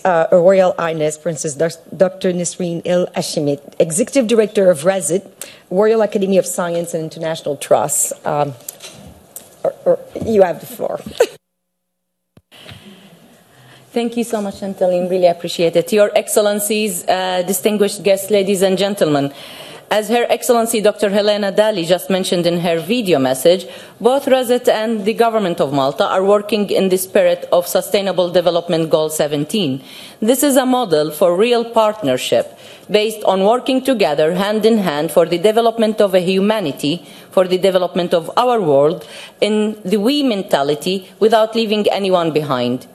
Her Royal Highness Princess Dr. Nisreen El Hashemite, Executive Director of RASIT, Royal Academy of Science and International Trust. You have the floor. Thank you so much, Anteline. Really appreciate it. Your Excellencies, distinguished guests, ladies and gentlemen. As Her Excellency Dr. Helena Dali just mentioned in her video message, both RASIT and the Government of Malta are working in the spirit of Sustainable Development Goal 17. This is a model for real partnership based on working together hand in hand for the development of a humanity, for the development of our world in the we mentality without leaving anyone behind.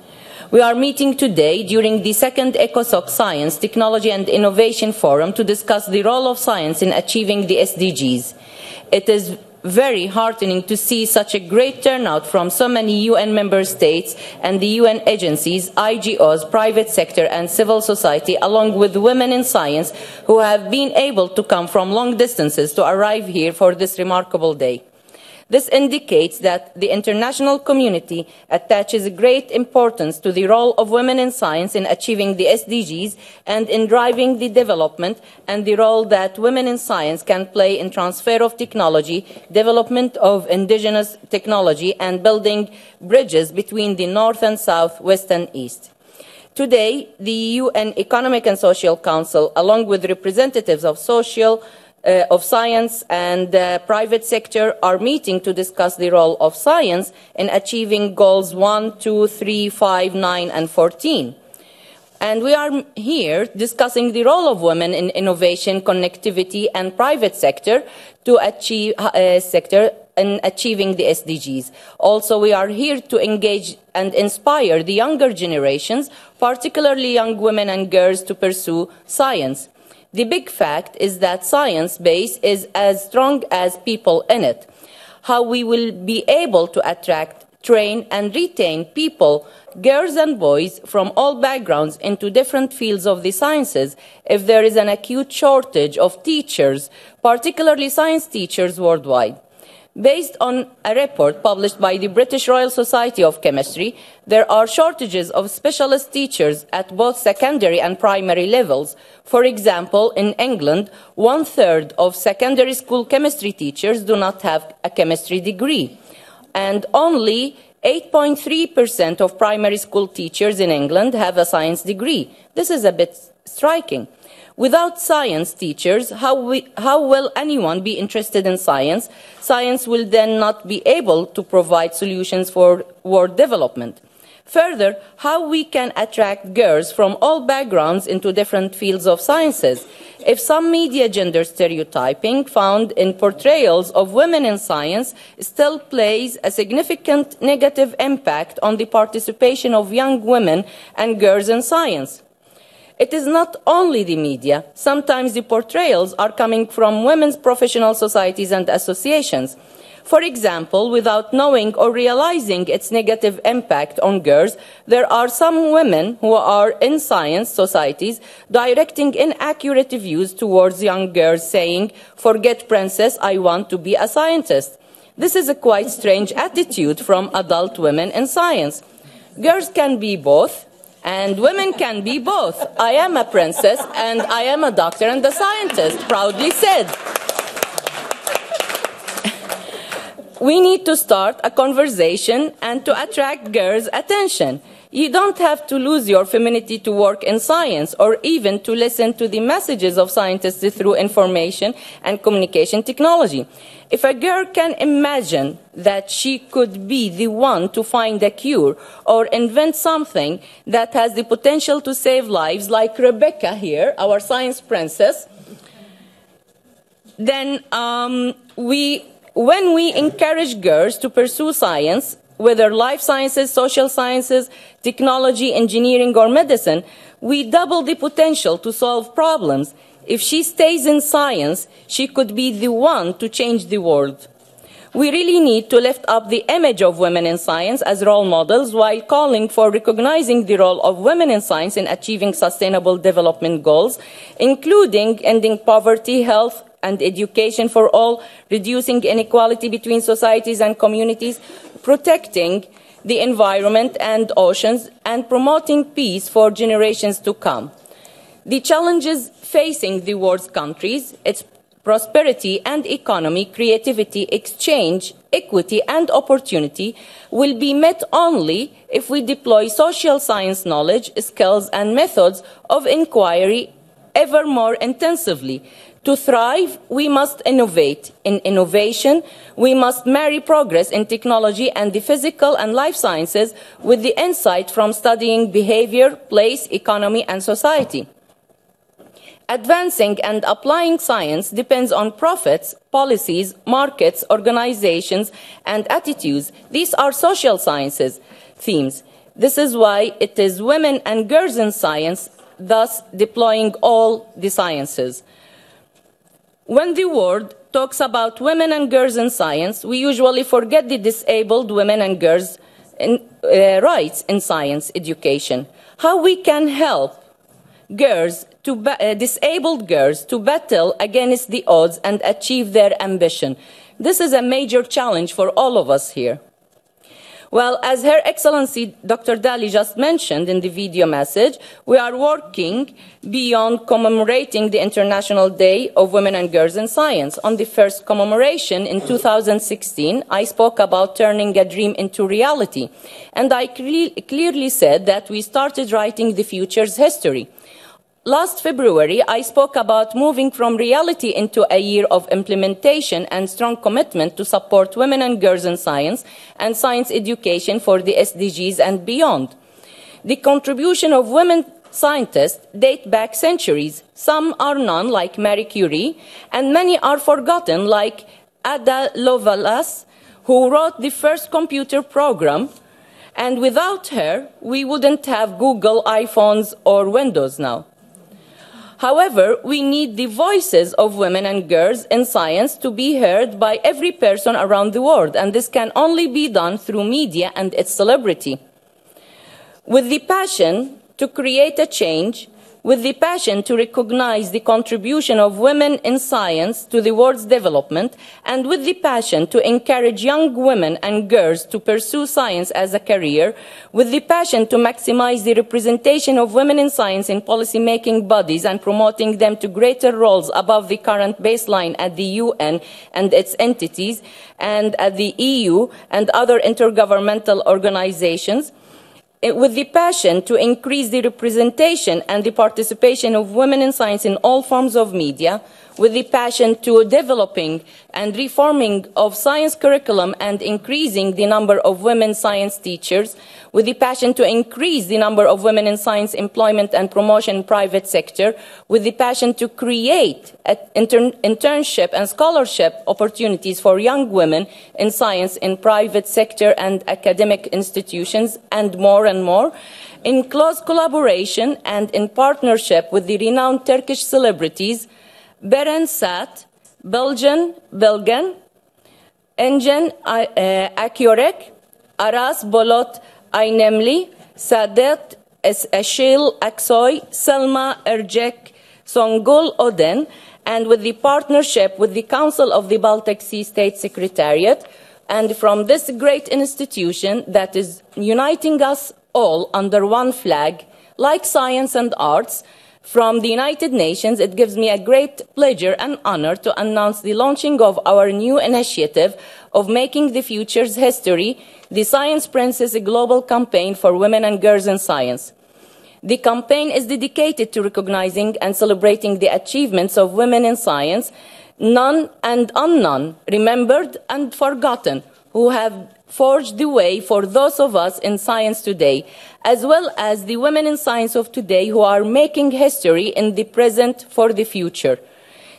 We are meeting today during the second ECOSOC Science, Technology and Innovation Forum to discuss the role of science in achieving the SDGs. It is very heartening to see such a great turnout from so many UN member states and the UN agencies, IGOs, private sector and civil society, along with women in science who have been able to come from long distances to arrive here for this remarkable day. This indicates that the international community attaches great importance to the role of women in science in achieving the SDGs and in driving the development, and the role that women in science can play in transfer of technology, development of indigenous technology, and building bridges between the North and South, West and East. Today, the UN Economic and Social Council, along with representatives of science and private sector, are meeting to discuss the role of science in achieving goals 1, 2, 3, 5, 9, and 14. And we are here discussing the role of women in innovation, connectivity, and private sector to achieve in achieving the SDGs. Also, we are here to engage and inspire the younger generations, particularly young women and girls, to pursue science. The big fact is that science base is as strong as people in it. How we will be able to attract, train and retain people, girls and boys from all backgrounds into different fields of the sciences if there is an acute shortage of teachers, particularly science teachers worldwide. Based on a report published by the British Royal Society of Chemistry, there are shortages of specialist teachers at both secondary and primary levels. For example, in England, 1/3 of secondary school chemistry teachers do not have a chemistry degree, and only 8.3% of primary school teachers in England have a science degree. This is a bit striking. Without science teachers, how will anyone be interested in science? Science will then not be able to provide solutions for world development. Further, how we can attract girls from all backgrounds into different fields of sciences? If some media gender stereotyping found in portrayals of women in science still plays a significant negative impact on the participation of young women and girls in science. It is not only the media. Sometimes the portrayals are coming from women's professional societies and associations. For example, without knowing or realizing its negative impact on girls, there are some women who are in science societies directing inaccurate views towards young girls, saying, "Forget princess, I want to be a scientist." This is a quite strange attitude from adult women in science. Girls can be both, and women can be both. I am a princess, and I am a doctor and a scientist, proudly said. We need to start a conversation and to attract girls' attention. You don't have to lose your femininity to work in science or even to listen to the messages of scientists through information and communication technology. If a girl can imagine that she could be the one to find a cure or invent something that has the potential to save lives, like Rebecca here, our science princess, then when we encourage girls to pursue science, whether life sciences, social sciences, technology, engineering, or medicine, we double the potential to solve problems. If she stays in science, she could be the one to change the world. We really need to lift up the image of women in science as role models while calling for recognizing the role of women in science in achieving sustainable development goals, including ending poverty, health, and education for all, reducing inequality between societies and communities, protecting the environment and oceans, and promoting peace for generations to come. The challenges facing the world's countries, its prosperity and economy, creativity, exchange, equity and opportunity will be met only if we deploy social science knowledge, skills and methods of inquiry ever more intensively. To thrive, we must innovate. In innovation, we must marry progress in technology and the physical and life sciences with the insight from studying behavior, place, economy and society. Advancing and applying science depends on profits, policies, markets, organizations, and attitudes. These are social sciences themes. This is why it is women and girls in science, thus deploying all the sciences. When the world talks about women and girls in science, we usually forget the disabled women and girls' rights in science education. How we can help disabled girls to battle against the odds and achieve their ambition. This is a major challenge for all of us here. Well, as Her Excellency Dr. Dali just mentioned in the video message, we are working beyond commemorating the International Day of Women and Girls in Science. On the first commemoration in 2016, I spoke about turning a dream into reality, and I clearly said that we started writing the future's history. Last February, I spoke about moving from reality into a year of implementation and strong commitment to support women and girls in science and science education for the SDGs and beyond. The contribution of women scientists date back centuries. Some are known, like Marie Curie, and many are forgotten, like Ada Lovelace, who wrote the first computer program, and without her, we wouldn't have Google, iPhones, or Windows now. However, we need the voices of women and girls in science to be heard by every person around the world, and this can only be done through media and its celebrity. With the passion to create a change, with the passion to recognize the contribution of women in science to the world's development, and with the passion to encourage young women and girls to pursue science as a career, with the passion to maximize the representation of women in science in policy-making bodies and promoting them to greater roles above the current baseline at the UN and its entities, and at the EU and other intergovernmental organizations, with the passion to increase the representation and the participation of women in science in all forms of media, with the passion to developing and reforming of science curriculum and increasing the number of women science teachers, with the passion to increase the number of women in science employment and promotion in private sector, with the passion to create internship and scholarship opportunities for young women in science in private sector and academic institutions, and more, in close collaboration and in partnership with the renowned Turkish celebrities Beren Saat, Belgen, Engin Akyorek, Aras Bolot Aynemli, Saadet Eşil Aksoy, Selma Ercek, Songul Oden, and with the partnership with the Council of the Baltic Sea State Secretariat, and from this great institution that is uniting us all under one flag, like science and arts, from the United Nations, it gives me a great pleasure and honor to announce the launching of our new initiative of making the future's history, the Science Princess Global Campaign for Women and Girls in Science. The campaign is dedicated to recognizing and celebrating the achievements of women in science, known and unknown, remembered and forgotten, who have forged the way for those of us in science today, as well as the women in science of today who are making history in the present for the future.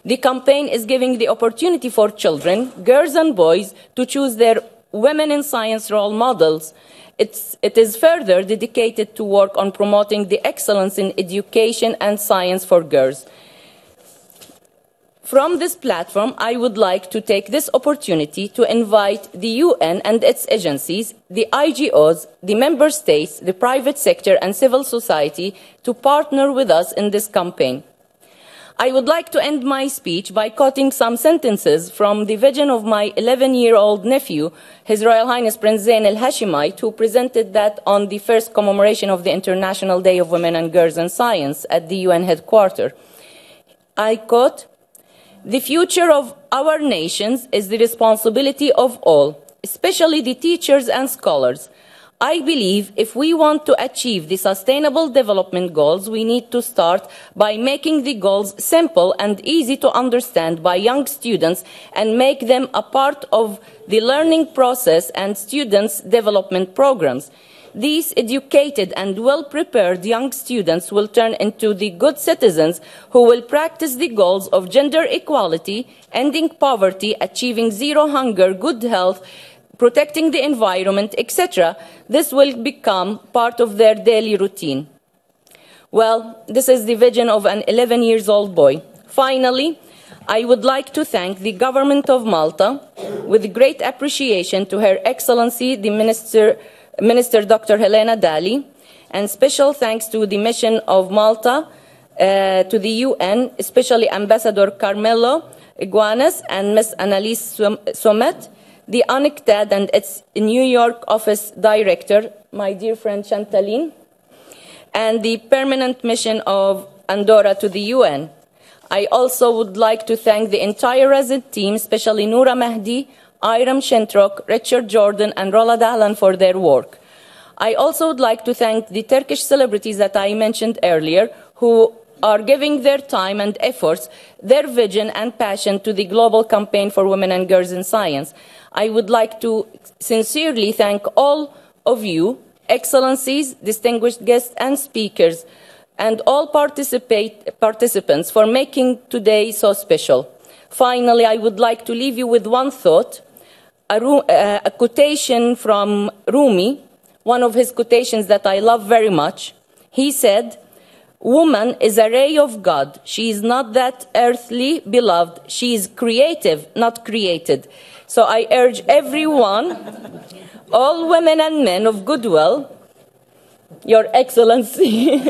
The campaign is giving the opportunity for children, girls and boys, to choose their women in science role models. It is further dedicated to work on promoting the excellence in education and science for girls. From this platform, I would like to take this opportunity to invite the UN and its agencies, the IGOs, the member states, the private sector and civil society to partner with us in this campaign. I would like to end my speech by quoting some sentences from the vision of my 11-year-old nephew, His Royal Highness Prince Nisreen El Hashemite, who presented that on the first commemoration of the International Day of Women and Girls in Science at the UN headquarters. I quote, "The future of our nations is the responsibility of all, especially the teachers and scholars. I believe if we want to achieve the Sustainable Development Goals, we need to start by making the goals simple and easy to understand by young students and make them a part of the learning process and students' development programs. These educated and well-prepared young students will turn into the good citizens who will practice the goals of gender equality, ending poverty, achieving zero hunger, good health, protecting the environment, etc. This will become part of their daily routine." Well, this is the vision of an 11-year-old boy. Finally, I would like to thank the government of Malta with great appreciation to Her Excellency, the Minister Dr. Helena Dalli, and special thanks to the mission of Malta to the UN, especially Ambassador Carmelo Iguanas and Ms. Annalise Somet, the UNCTAD and its New York office director, my dear friend Chantaline, and the permanent mission of Andorra to the UN. I also would like to thank the entire resident team, especially Noura Mahdi, Iram Shentrok, Richard Jordan, and Rola Dahlan for their work. I also would like to thank the Turkish celebrities that I mentioned earlier, who are giving their time and efforts, their vision and passion to the global campaign for women and girls in science. I would like to sincerely thank all of you, excellencies, distinguished guests and speakers, and all participants for making today so special. Finally, I would like to leave you with one thought, a quotation from Rumi, one of his quotations that I love very much. He said, "Woman is a ray of God. She is not that earthly beloved. She is creative, not created." So I urge everyone, all women and men of goodwill, Your Excellency,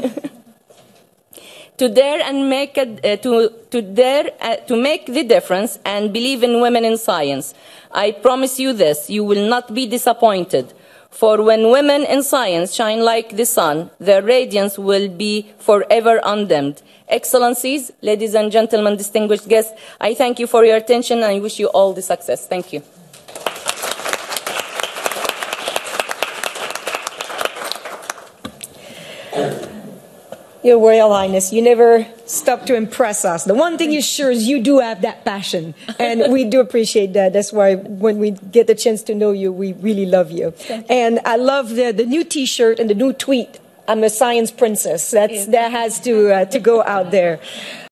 to dare and make to make the difference and believe in women in science. I promise you this: you will not be disappointed. For when women in science shine like the sun, their radiance will be forever undimmed. Excellencies, ladies and gentlemen, distinguished guests, I thank you for your attention and I wish you all the success. Thank you. Your Royal Highness, you never stop to impress us. The one thing is sure is you do have that passion, and we do appreciate that. That's why when we get the chance to know you, we really love you. And I love the new T-shirt and the new tweet. I'm a science princess. That has to go out there.